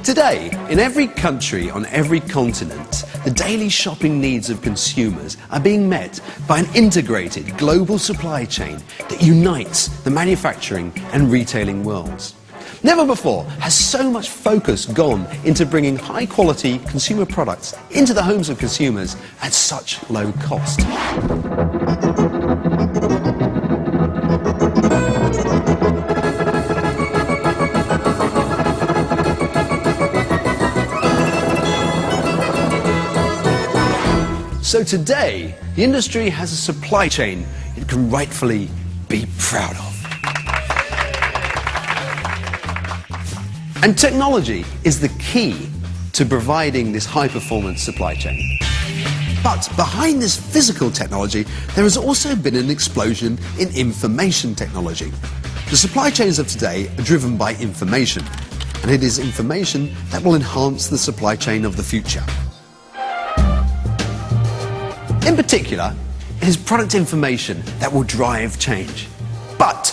Today, in every country on every continent, the daily shopping needs of consumers are being met by an integrated global supply chain that unites the manufacturing and retailing worlds. Never before has so much focus gone into bringing high-quality consumer products into the homes of consumers at such low cost. So today, the industry has a supply chain it can rightfully be proud of. And technology is the key to providing this high-performance supply chain. But behind this physical technology, there has also been an explosion in information technology. The supply chains of today are driven by information, and it is information that will enhance the supply chain of the future. In particular, it is product information that will drive change. But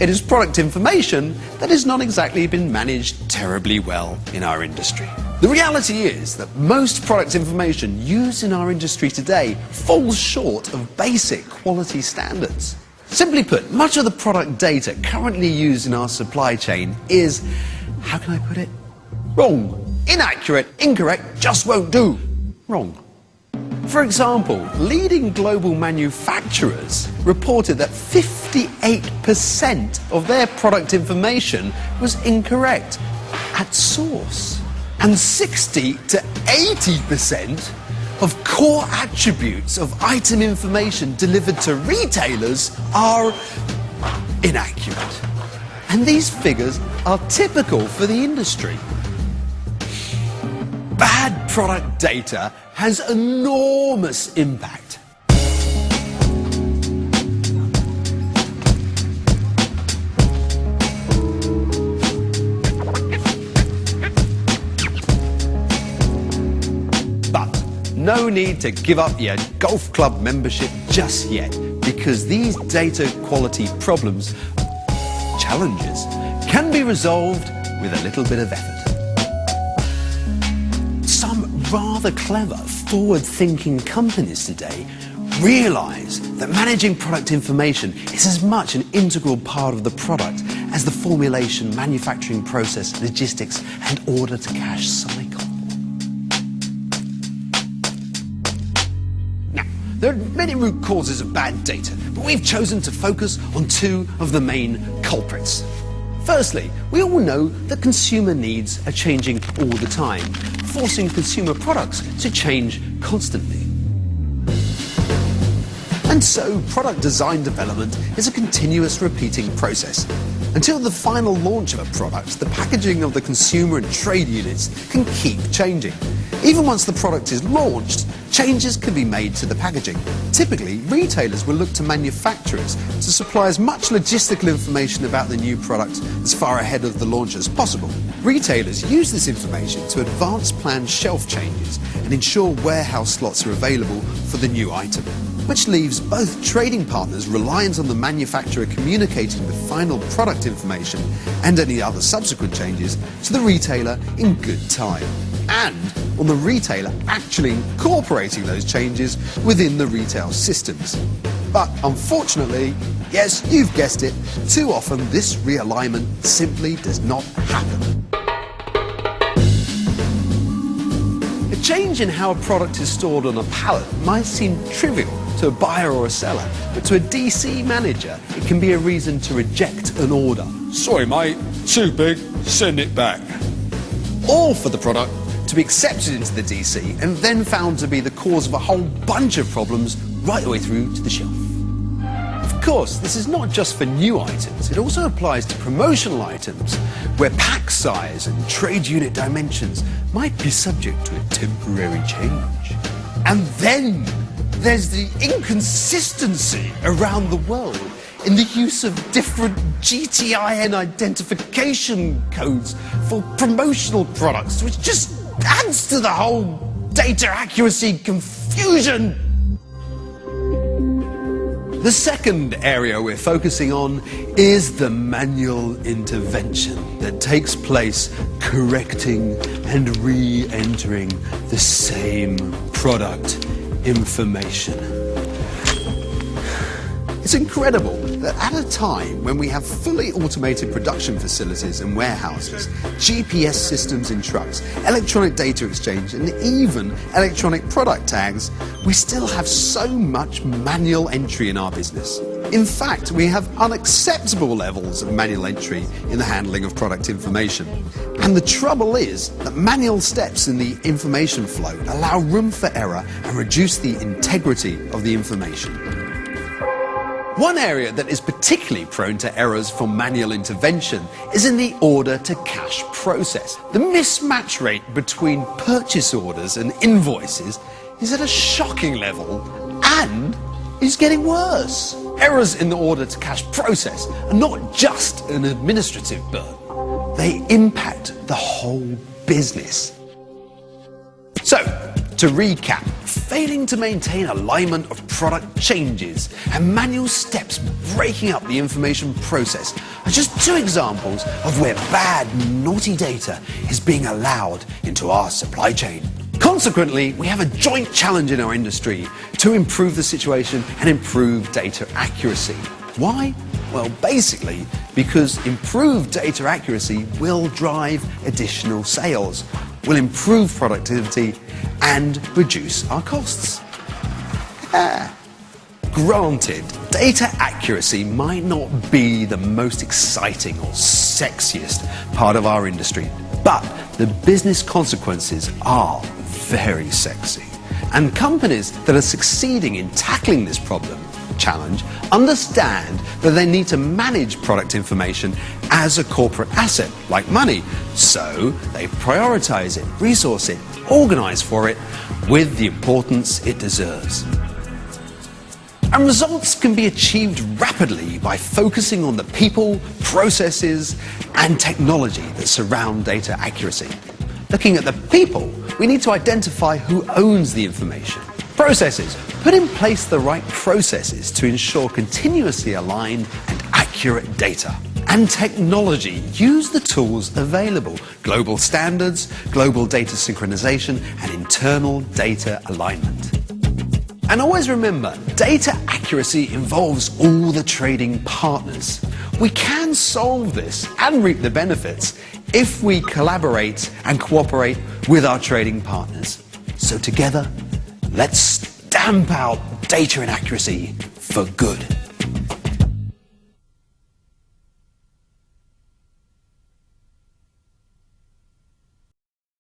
it is product information that has not exactly been managed terribly well in our industry. The reality is that most product information used in our industry today falls short of basic quality standards. Simply put, much of the product data currently used in our supply chain is, how can I put it? Wrong, inaccurate, incorrect, just won't do. Wrong. For example, leading global manufacturers reported that 58% of their product information was incorrect at source, and 60 to 80% of core attributes of item information delivered to retailers are inaccurate. And these figures are typical for the industry. Bad product data has enormous impact. But no need to give up your golf club membership just yet, because these data quality problems, challenges, can be resolved with a little bit of effort. Some rather clever, forward-thinking companies today realize that managing product information is as much an integral part of the product as the formulation, manufacturing process, logistics, and order-to-cash cycle. Now, there are many root causes of bad data, but we've chosen to focus on two of the main culprits. Firstly, we all know that consumer needs are changing all the time, forcing consumer products to change constantly. And so, product design development is a continuous repeating process. Until the final launch of a product, the packaging of the consumer and trade units can keep changing. Even once the product is launched, changes can be made to the packaging. Typically, retailers will look to manufacturers to supply as much logistical information about the new product as far ahead of the launch as possible. Retailers use this information to advance planned shelf changes and ensure warehouse slots are available for the new item, which leaves both trading partners reliant on the manufacturer communicating the final product information and any other subsequent changes to the retailer in good time, and on the retailer actually incorporating those changes within the retail systems. But unfortunately, yes, you've guessed it, too often this realignment simply does not happen. A change in how a product is stored on a pallet might seem trivial to a buyer or a seller, but to a DC manager, it can be a reason to reject an order. Sorry mate, too big, send it back. Or for the product to be accepted into the DC and then found to be the cause of a whole bunch of problems right the way through to the shelf. Of course, this is not just for new items, it also applies to promotional items where pack size and trade unit dimensions might be subject to a temporary change. And then there's the inconsistency around the world in the use of different GTIN identification codes for promotional products, which just adds to the whole data accuracy confusion. The second area we're focusing on is the manual intervention that takes place correcting and re-entering the same product information. It's incredible that at a time when we have fully automated production facilities and warehouses, GPS systems in trucks, electronic data exchange, and even electronic product tags, we still have so much manual entry in our business. In fact, we have unacceptable levels of manual entry in the handling of product information. And the trouble is that manual steps in the information flow allow room for error and reduce the integrity of the information. One area that is particularly prone to errors from manual intervention is in the order-to-cash process. The mismatch rate between purchase orders and invoices is at a shocking level and is getting worse. Errors in the order-to-cash process are not just an administrative burden. They impact the whole business. So, to recap, failing to maintain alignment of product changes and manual steps breaking up the information process are just two examples of where bad, naughty data is being allowed into our supply chain. Consequently, we have a joint challenge in our industry to improve the situation and improve data accuracy. Why? Well, basically, because improved data accuracy will drive additional sales, will improve productivity, and reduce our costs. Granted, data accuracy might not be the most exciting or sexiest part of our industry, but the business consequences are very sexy. And companies that are succeeding in tackling this challenge understand that they need to manage product information as a corporate asset, like money. So they prioritize it, resource it, organize for it with the importance it deserves. And results can be achieved rapidly by focusing on the people, processes, and technology that surround data accuracy. Looking at the people, we need to identify who owns the information. Processes, put in place the right processes to ensure continuously aligned and accurate data. And technology, use the tools available. Global standards, global data synchronization, and internal data alignment. And always remember, data accuracy involves all the trading partners. We can solve this and reap the benefits if we collaborate and cooperate with our trading partners. So together, let's stamp out data inaccuracy for good.